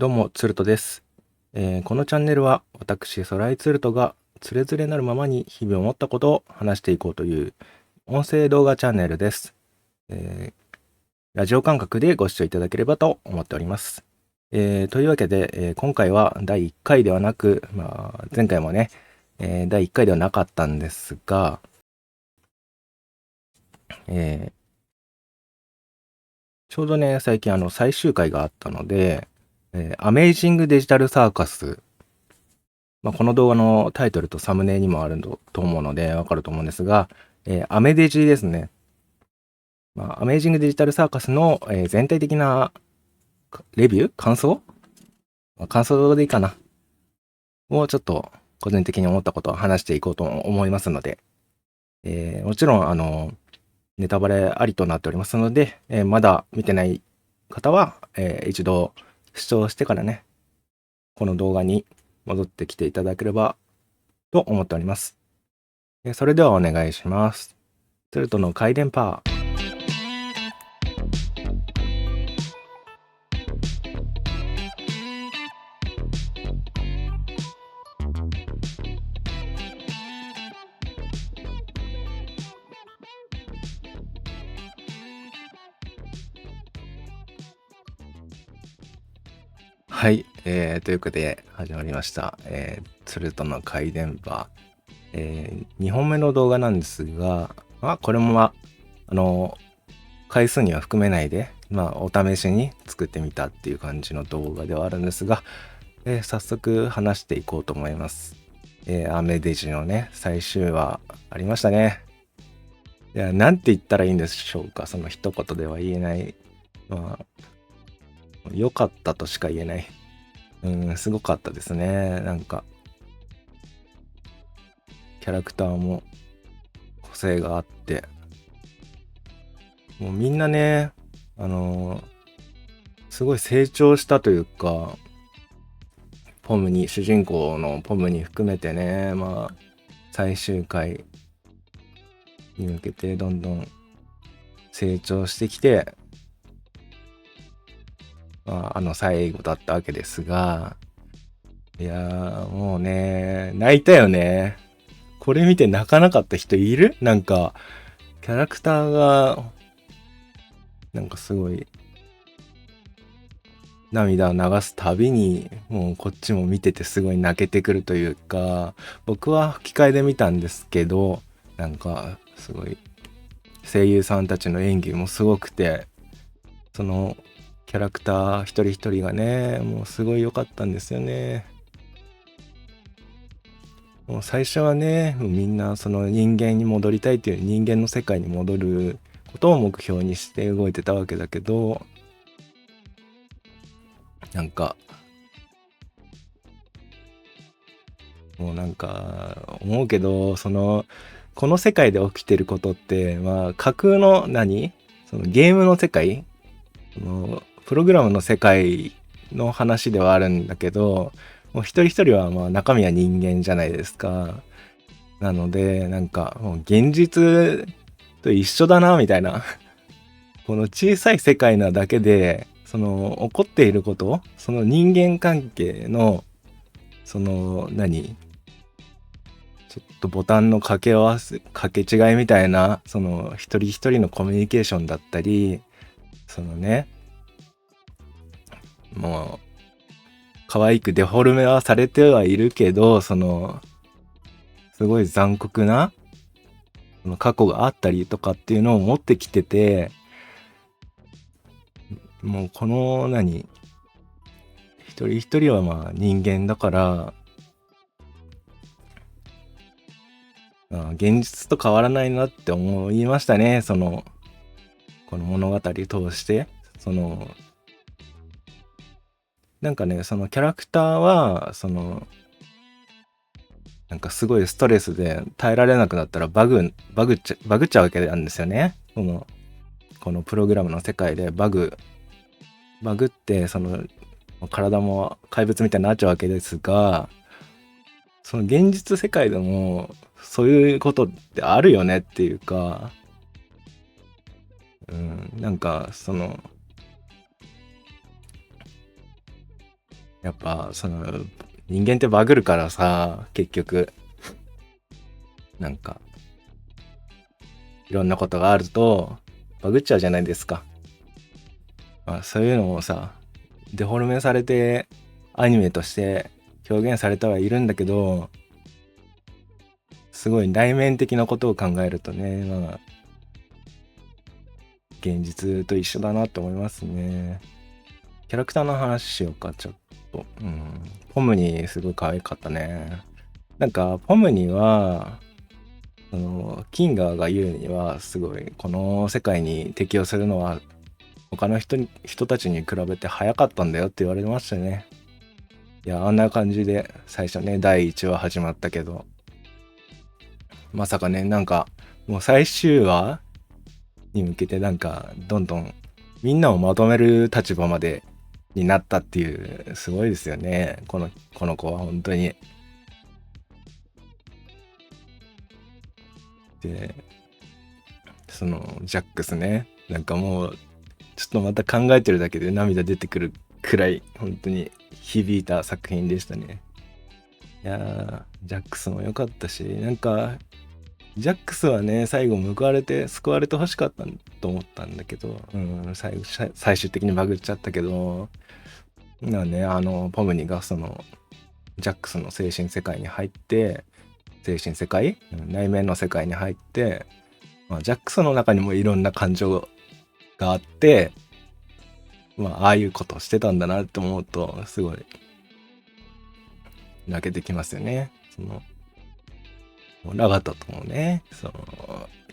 どうも、ツルトです。このチャンネルは私、ソライツルトがつれづれなるままに日々思ったことを話していこうという音声動画チャンネルです。ラジオ感覚でご視聴いただければと思っております。というわけで、今回は第1回ではなく、前回もね、第1回ではなかったんですが、ちょうどね、最近最終回があったので、アメイジングデジタルサーカス、この動画のタイトルとサムネにもあると思うのでわかると思うんですが、アメデジですね。アメイジングデジタルサーカスの、全体的なレビュー感想でいいかなをちょっと個人的に思ったことを話していこうと思いますので、もちろんネタバレありとなっておりますので、まだ見てない方は、一度視聴してからね、この動画に戻ってきていただければと思っております。それではお願いします。ツルトの回電波。はい、ということで始まりました。ツルトの回電波。2本目の動画なんですが、これも回数には含めないで、お試しに作ってみたっていう感じの動画ではあるんですが、早速話していこうと思います。アメデジのね、最終話ありましたね。いや、なんて言ったらいいんでしょうか。その一言では言えない。良かったとしか言えない。すごかったですね。なんか、キャラクターも個性があって、もうみんなね、すごい成長したというか、主人公のポムに含めてね、最終回に向けてどんどん成長してきて、最後だったわけですが、いやー、もうね、泣いたよね。これ見て泣かなかった人いる？なんか、キャラクターが、なんかすごい、涙を流すたびに、もうこっちも見ててすごい泣けてくるというか、僕は吹き替えで見たんですけど、なんか、すごい、声優さんたちの演技もすごくて、その、キャラクター一人一人がね、もうすごい良かったんですよね。もう最初はね、みんなその人間に戻りたいっていう人間の世界に戻ることを目標にして動いてたわけだけど、なんか、もうなんか思うけど、この世界で起きてることって、架空のそのゲームの世界、プログラムの世界の話ではあるんだけど、もう一人一人は中身は人間じゃないですか。なので、なんかもう現実と一緒だな、みたいな。この小さい世界なだけで、その起こっていること、その人間関係の、そのちょっとボタンの掛け違いみたいな、その一人一人のコミュニケーションだったり、そのね、もう、可愛くデフォルメはされてはいるけど、すごい残酷な、その過去があったりとかっていうのを持ってきてて、もうこの一人一人は人間だから、現実と変わらないなって思いましたね。この物語を通して。なんかね、そのキャラクターは、なんかすごいストレスで耐えられなくなったらバグっちゃうわけなんですよね。このプログラムの世界でバグって、体も怪物みたいになっちゃうわけですが、その現実世界でもそういうことってあるよねっていうか、なんかやっぱ人間ってバグるからさ、結局なんかいろんなことがあるとバグっちゃうじゃないですか。そういうのをさ、デフォルメされてアニメとして表現されてはいるんだけど、すごい内面的なことを考えるとね、現実と一緒だなと思いますね。キャラクターの話しようか、ちょっと。ポムニーすごい可愛かったね。なんか、ポムニーは、キンガーが言うには、すごい、この世界に適応するのは、他の人たちに比べて早かったんだよって言われましたね。いや、あんな感じで、最初ね、第1話始まったけど、まさかね、なんか、もう最終話に向けてどんどんみんなをまとめる立場までになったっていう、すごいですよね。この子は本当に。で、ジャックスね。なんかもう、ちょっとまた考えてるだけで涙出てくるくらい、本当に響いた作品でしたね。いやー、ジャックスも良かったし、ジャックスはね、最後救われて欲しかったと思ったんだけど、最終的にバグっちゃったけど、ポムニがジャックスの精神世界に入って、内面の世界に入って、ジャックスの中にもいろんな感情があって、ああいうことをしてたんだなって思うと、すごい、泣けてきますよね。ラガタともね、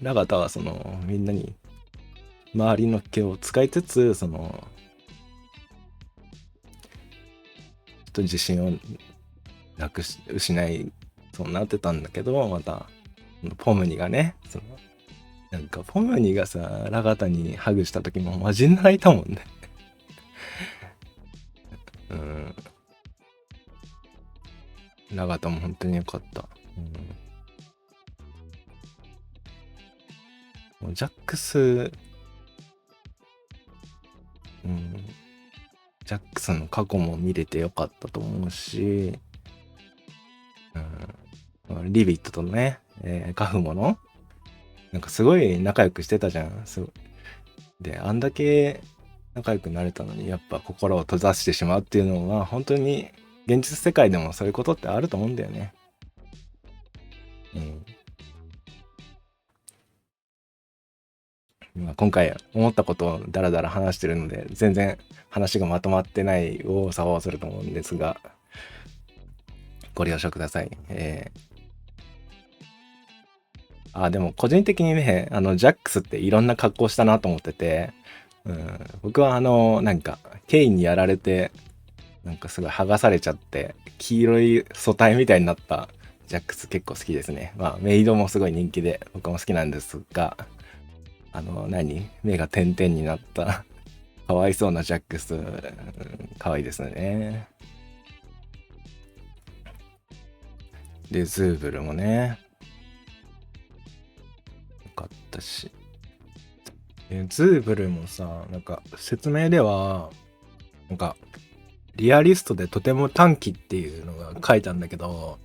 ラガタはみんなに周りの毛を使いつつ、自信を失いそうなってたんだけど、また、ポムニがね、ポムニがさ、ラガタにハグした時もマジ泣いたもんね。うん。ラガタも本当に良かった。もうジャックス、ジャックスの過去も見れてよかったと思うし、リビットとね、カフモのすごい仲良くしてたじゃん。で、あんだけ仲良くなれたのに、やっぱ心を閉ざしてしまうっていうのは、本当に現実世界でもそういうことってあると思うんだよね。今回思ったことをダラダラ話してるので、全然話がまとまってない右往左往すると思うんですが、ご了承ください。でも個人的にね、ジャックスっていろんな格好したなと思ってて、僕はケインにやられて、すごい剥がされちゃって、黄色い素体みたいになったジャックス結構好きですね。メイドもすごい人気で、僕も好きなんですが、目が点々になったかわいそうなジャックス、かわいいですね。で、ズーブルもね、よかったし。ズーブルもさ、説明では、リアリストでとても短気っていうのが書いたんだけど、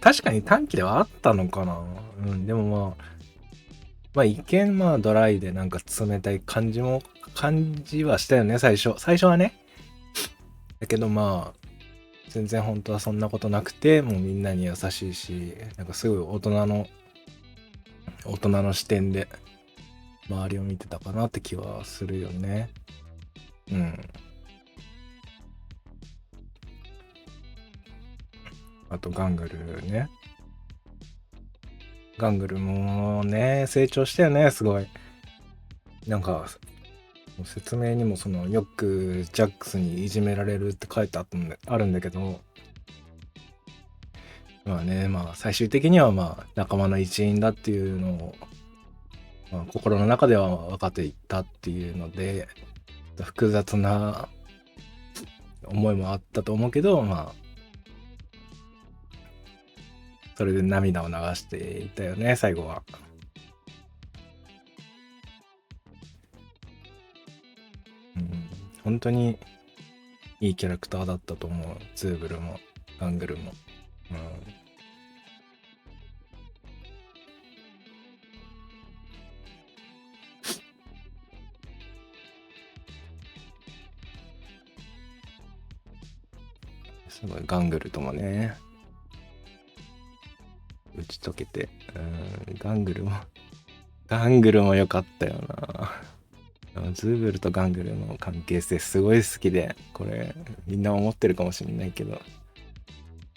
確かに短気ではあったのかな。でも一見ドライで冷たい感じはしたよね、最初はね。だけど全然本当はそんなことなくて、もうみんなに優しいし、すごい大人の視点で周りを見てたかなって気はするよね。あとガングルね。ガングルもね、成長したよね、すごい。説明にもよくジャックスにいじめられるって書いてあるんだけど、最終的には仲間の一員だっていうのを、心の中では分かっていったっていうので、複雑な思いもあったと思うけど、それで涙を流していたよね、最後は。本当にいいキャラクターだったと思う。ズーブルもガングルも。すごいガングルともね打ち解けて、ガングルも良かったよな。ズーブルとガングルの関係性すごい好きで、これみんな思ってるかもしれないけど、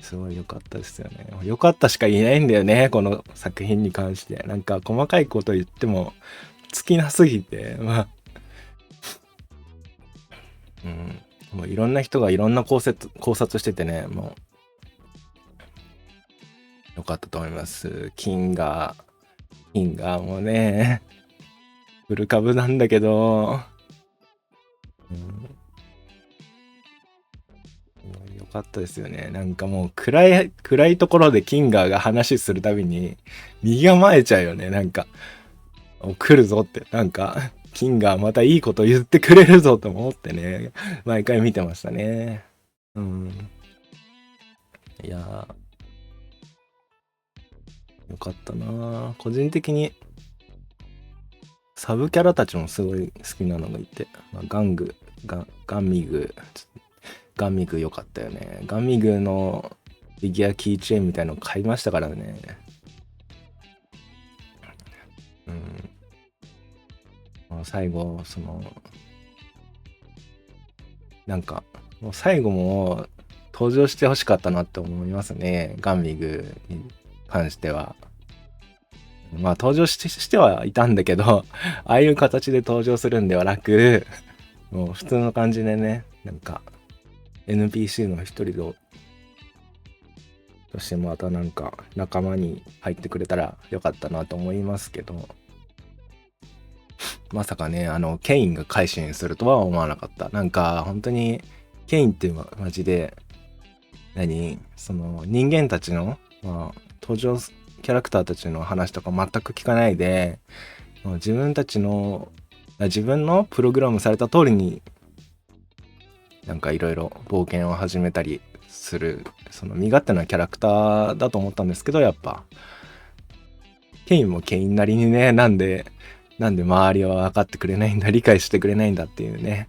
すごい良かったですよね。良かったしか言えないんだよね、この作品に関して。なんか細かいこと言っても尽きなすぎて、もういろんな人がいろんな考察しててね、もう良かったと思います。キンガーもね、フル株なんだけど、良かったですよね。なんかもう暗いところでキンガーが話するたびに身構えちゃうよね。なんか、来るぞって。なんか、キンガーまたいいこと言ってくれるぞと思ってね、毎回見てましたね。いやー、よかったな。個人的にサブキャラたちもすごい好きなのがいて、ガンミグ良かったよね。ガンミグのフィギュアキーチェーンみたいの買いましたからね。最後、なんか、もう最後も登場してほしかったなって思いますね。ガンミグに関しては。まあ登場してはいたんだけど、ああいう形で登場するんではなく、もう普通の感じでね、なんか NPC の一人としてまたなんか仲間に入ってくれたらよかったなと思いますけど、まさかね、ケインが改心するとは思わなかった。なんか本当にケインってマジで、その人間たちの、登場キャラクターたちの話とか全く聞かないで、自分のプログラムされた通りになんかいろいろ冒険を始めたりする、その身勝手なキャラクターだと思ったんですけど、やっぱケインもケインなりにね、なんで周りは分かってくれないんだ、理解してくれないんだっていうね、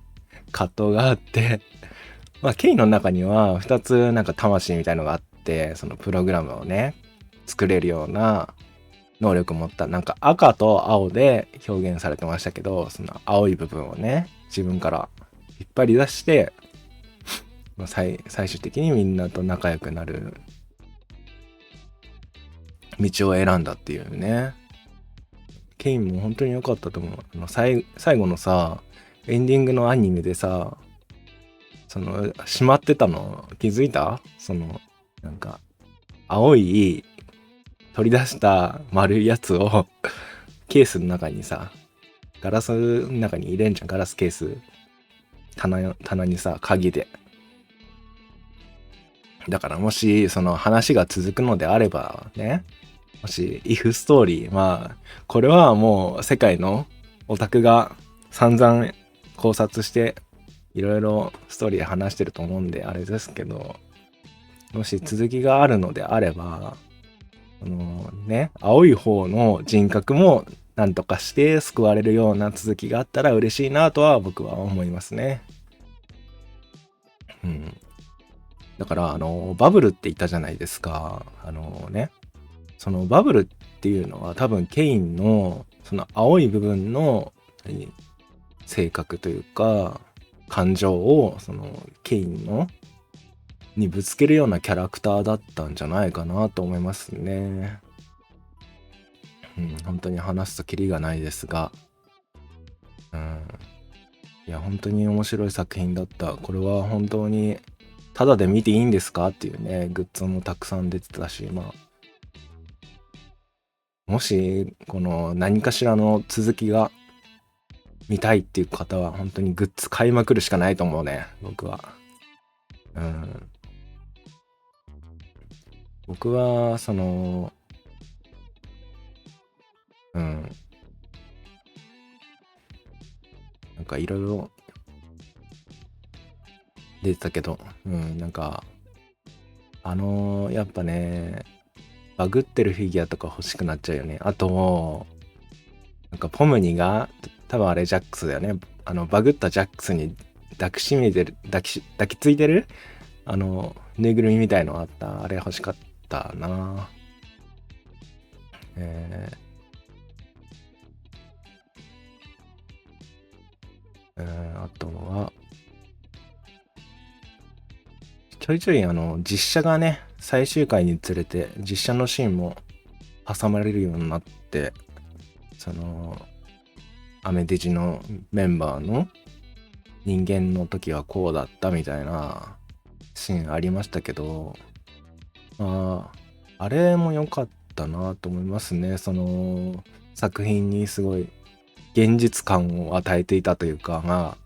葛藤があって、ケインの中には2つなんか魂みたいのがあって、そのプログラムをね、作れるような能力を持った、なんか赤と青で表現されてましたけど、その青い部分をね、自分から引っ張り出して、最終的にみんなと仲良くなる道を選んだっていうね。ケインも本当に良かったと思う。最後のさ、エンディングのアニメでさ、閉まってたの気づいた？なんか、青い取り出した丸いやつをケースの中にさ、ガラスの中に入れんじゃん、ガラスケース。棚にさ、鍵で。だからもし、その話が続くのであればね、もし、if ストーリー、これはもう世界のオタクが散々考察して、いろいろストーリー話してると思うんで、あれですけど、もし続きがあるのであれば、青い方の人格もなんとかして救われるような続きがあったら嬉しいなとは僕は思いますね。だからバブルって言ったじゃないですか。そのバブルっていうのは多分ケインのその青い部分の性格というか感情をそのケインにぶつけるようなキャラクターだったんじゃないかなと思いますね。本当に話すとキリがないですが、いや本当に面白い作品だった。これは本当にただで見ていいんですかっていうね、グッズもたくさん出てたし、もしこの何かしらの続きが見たいっていう方は本当にグッズ買いまくるしかないと思うね、僕は。僕はなんかいろいろ出てたけど、なんか、やっぱね、バグってるフィギュアとか欲しくなっちゃうよね。あと、なんかポムニが、多分あれジャックスだよね。バグったジャックスに抱きしめてる、抱きついてるぬいぐるみみたいのあった。あれ欲しかったな。あとは、ちょいちょい実写がね、最終回につれて、実写のシーンも挟まれるようになって、その、アメデジのメンバーの人間の時はこうだったみたいなシーンありましたけど、まあ、あれも良かったなと思いますね。その作品にすごい現実感を与えていたというか、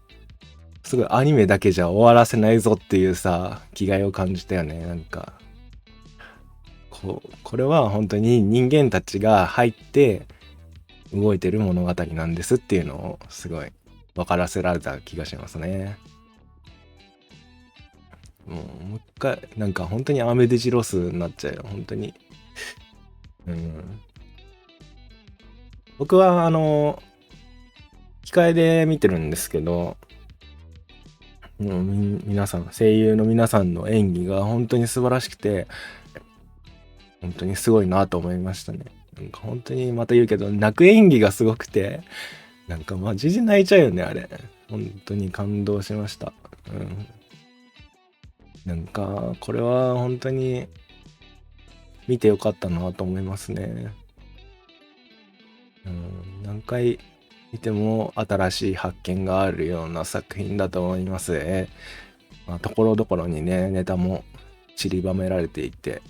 すごいアニメだけじゃ終わらせないぞっていうさ、気概を感じたよね。なんか、これは本当に人間たちが入って動いてる物語なんですっていうのをすごい分からせられた気がしますね。もう一回、なんか本当にアメデジロスになっちゃうよ。本当に。僕は控えで見てるんですけど、皆さん、声優の皆さんの演技が本当に素晴らしくて、本当にすごいなと思いましたね。なんか本当にまた言うけど、泣く演技がすごくて、なんかマジで泣いちゃうよね、あれ。本当に感動しました。なんか、これは本当に見てよかったなと思いますね。何回見ても新しい発見があるような作品だと思いますね。ところどころにね、ネタも散りばめられていて、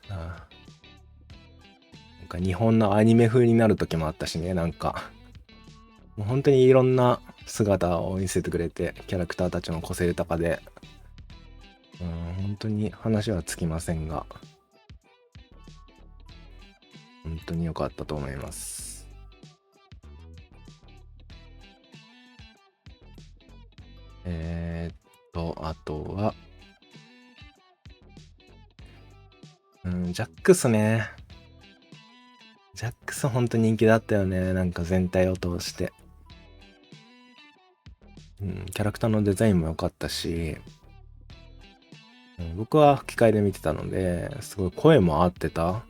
なんか日本のアニメ風になる時もあったしね、なんかもう本当にいろんな姿を見せてくれて、キャラクターたちも個性豊かで、本当に話はつきませんが、本当に良かったと思います。あとは、ジャックスね。ジャックス本当に人気だったよね。なんか全体を通して。キャラクターのデザインも良かったし、僕は吹き替えで見てたので、すごい声も合ってた。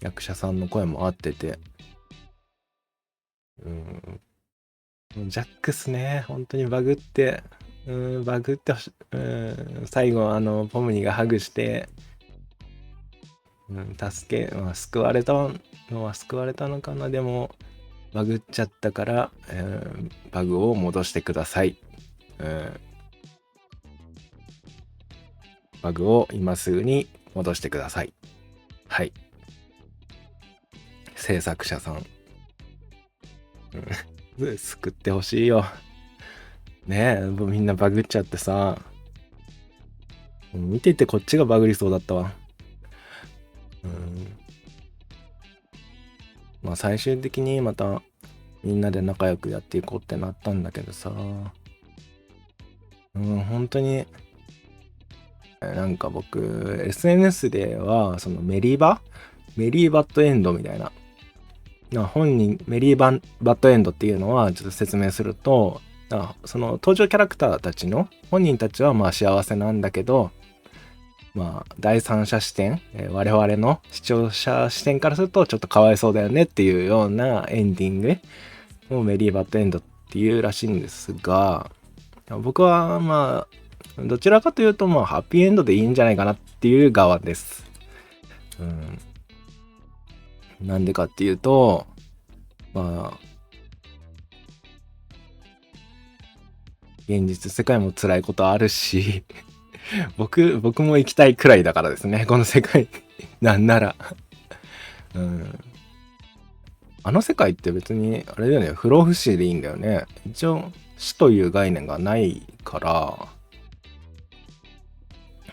役者さんの声も合ってて。ジャックスね、本当にバグって、最後ポムニがハグして、救われたのは救われたのかな。でも、バグっちゃったから、バグを戻してください。バグを今すぐに戻してください。はい。制作者さん。救ってほしいよ。ねえ、みんなバグっちゃってさ。見ててこっちがバグりそうだったわ。まあ最終的にまたみんなで仲良くやっていこうってなったんだけどさ。本当に、なんか僕、SNS では、そのメリーバッドエンドみたいな。本人、メリーバッドエンドっていうのは、ちょっと説明すると、その登場キャラクターたちの、本人たちはまあ幸せなんだけど、まあ、第三者視点、我々の視聴者視点からするとちょっとかわいそうだよねっていうようなエンディングをメリーバッドエンドっていうらしいんですが、僕はまあ、どちらかというとまあ、ハッピーエンドでいいんじゃないかなっていう側です。なんでかっていうと、まあ、現実世界も辛いことあるし、僕も行きたいくらいだからですね、この世界。なんなら。あの世界って別に、あれだよね、不老不死でいいんだよね。一応、死という概念がないから、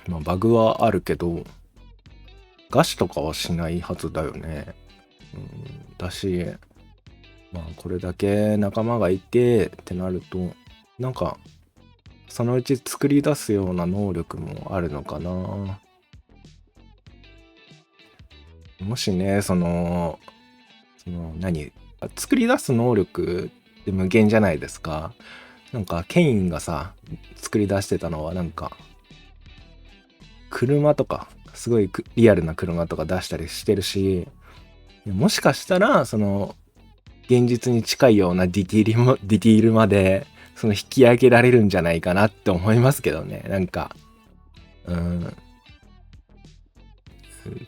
まあ、バグはあるけど、餓死とかはしないはずだよね。だし、まあこれだけ仲間がいてってなると、なんかそのうち作り出すような能力もあるのかな。もしね、何、作り出す能力って無限じゃないですか。なんかケインがさ、作り出してたのはなんか車とか、すごいリアルな車とか出したりしてるし、もしかしたら現実に近いようなディティールまで引き上げられるんじゃないかなって思いますけどね。なんか、うん、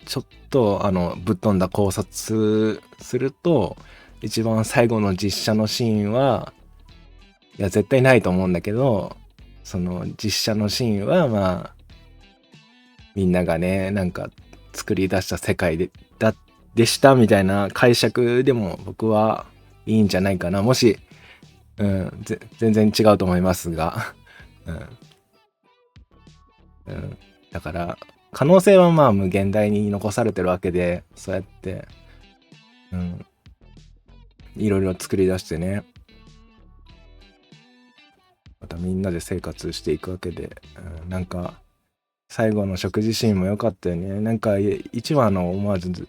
ちょっとぶっ飛んだ考察すると、一番最後の実写のシーンは、いや絶対ないと思うんだけど、その実写のシーンはまあみんながね、なんか作り出した世界でしたみたいな解釈でも僕はいいんじゃないかな。もし、全然違うと思いますが、うん、うん、だから可能性はまあ無限大に残されてるわけで、そうやって、いろいろ作り出してね、またみんなで生活していくわけで、なんか最後の食事シーンも良かったよね。なんか一話のオマージ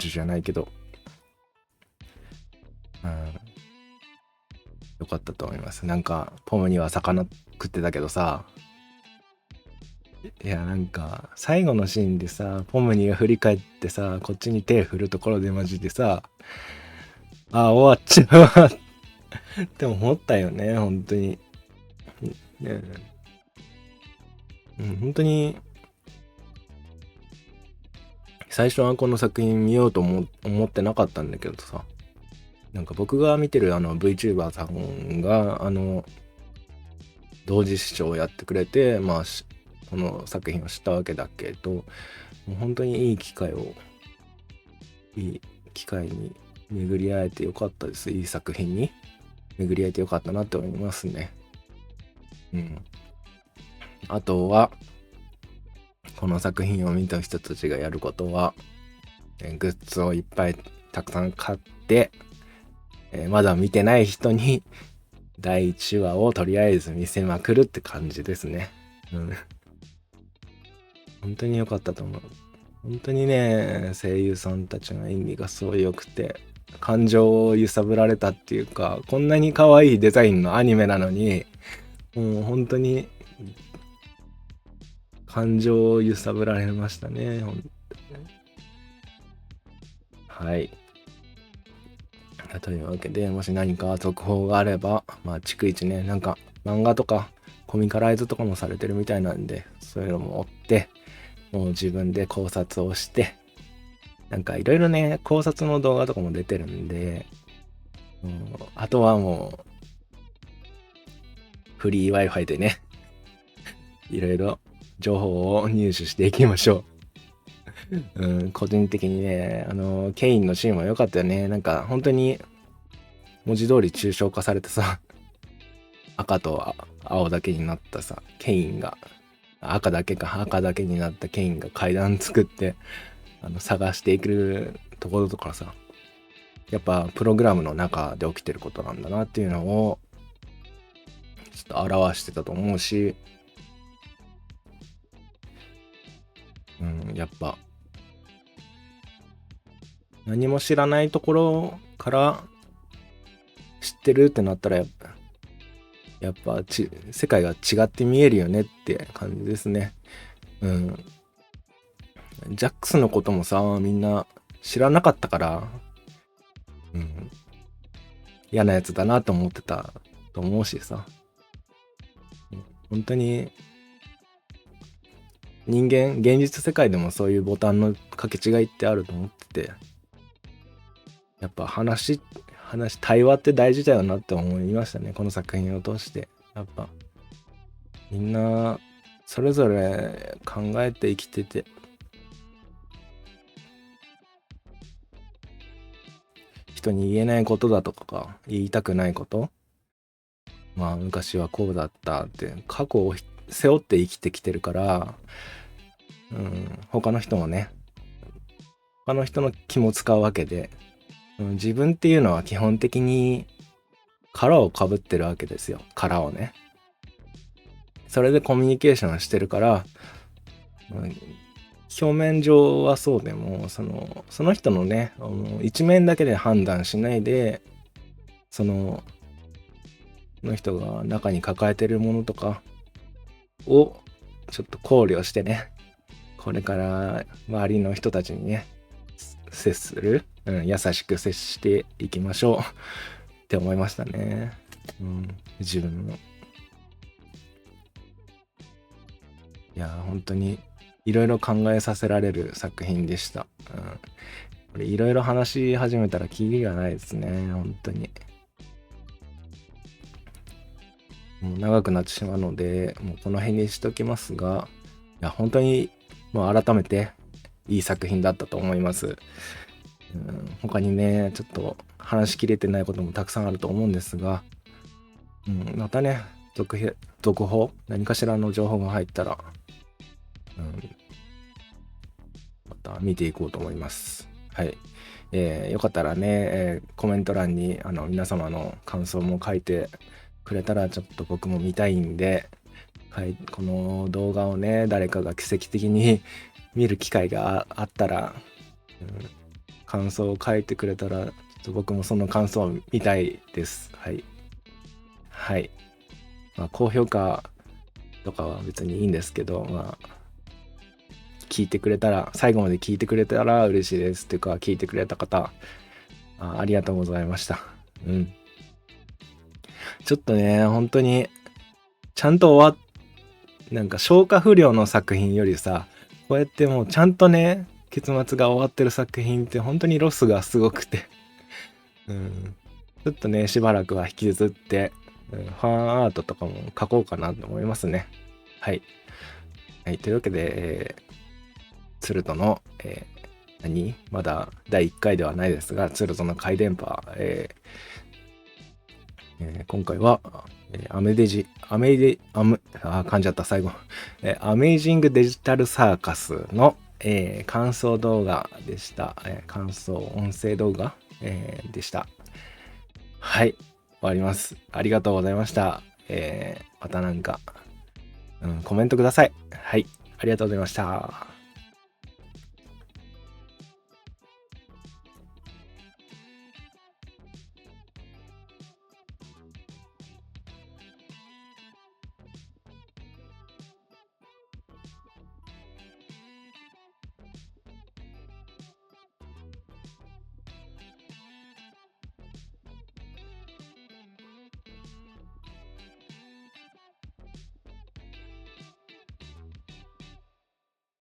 ュじゃないけど、良かったと思います。なんかポムには魚食ってたけどさ、いやなんか最後のシーンでさ、ポムニが振り返ってさ、こっちに手振るところでマジでさ、終わっちゃうわって思ったよね、本当に。ね、本当に最初はこの作品見ようと思ってなかったんだけどさ、なんか僕が見てるVTuber さんが同時視聴をやってくれて、まあこの作品を知ったわけだけど、もう本当にいい機会に巡り会えてよかったです。いい作品に巡り会えてよかったなって思いますね。あとはこの作品を見た人たちがやることは、グッズをいっぱいたくさん買って、まだ見てない人に第1話をとりあえず見せまくるって感じですね。本当に良かったと思う。本当にね、声優さんたちの演技がすごい良くて、感情を揺さぶられたっていうか、こんなに可愛いデザインのアニメなのに、もう本当に感情を揺さぶられましたね。はい。というわけで、もし何か続報があれば、まあ、逐一ね、なんか漫画とかコミカライズとかもされてるみたいなんで、そういうのも追って、もう自分で考察をして、なんかいろいろね、考察の動画とかも出てるんで、あとはもう、フリー Wi-Fi でね、いろいろ情報を入手していきましょう。個人的にね、ケインのシーンも良かったよね。なんか本当に文字通り抽象化されてさ、赤と青だけになったさ、ケインが、赤だけになったケインが階段作って、探していくところとかさ、やっぱプログラムの中で起きてることなんだなっていうのを、ちょっと表してたと思うし、やっぱ、何も知らないところから知ってるってなったらやっぱ世界が違って見えるよねって感じですね。ジャックスのこともさ、みんな知らなかったから、嫌なやつだなと思ってたと思うしさ。本当に現実世界でもそういうボタンの掛け違いってあると思ってて、やっぱ対話って大事だよなって思いましたね、この作品を通して。やっぱみんなそれぞれ考えて生きてて、人に言えないことだとか言いたくないこと、まあ昔はこうだったって過去を背負って生きてきてるから、他の人の気も使うわけで、自分っていうのは基本的に殻をかぶってるわけですよ。殻をね。それでコミュニケーションしてるから、表面上はそうでも、その人のね、一面だけで判断しないで、その人が中に抱えてるものとかをちょっと考慮してね、これから周りの人たちにね、接する、優しく接していきましょうって思いましたね。自分も。いや、本当にいろいろ考えさせられる作品でした。これいろいろ話し始めたらキリがないですね、本当に。もう長くなってしまうので、もうこの辺にしときますが、いや、本当にもう改めていい作品だったと思います。他にね、ちょっと話しきれてないこともたくさんあると思うんですが、またね、続報、何かしらの情報が入ったら、また見ていこうと思います。はい。よかったらね、コメント欄に皆様の感想も書いてくれたらちょっと僕も見たいんで、はい、この動画をね、誰かが奇跡的に見る機会があったら、感想を書いてくれたら、ちょっと僕もその感想を見たいです。はい。はい。高評価とかは別にいいんですけど、聞いてくれたら、最後まで聞いてくれたら嬉しいです。っていうか、聞いてくれた方、ありがとうございました。ちょっとね、本当に、ちゃんとなんか消化不良の作品よりさ、こうやってもうちゃんとね、結末が終わってる作品って本当にロスがすごくて、ちょっとね、しばらくは引きずって、ファンアートとかも書こうかなと思いますね。はい。はい、というわけで、ツルトの、まだ第1回ではないですが、ツルトの回電波、今回は、噛んじゃった最後。アメイジングデジタルサーカスの、感想動画でした。感想音声動画、でした。はい、終わります。ありがとうございました。またなんか、コメントください。はい、ありがとうございました。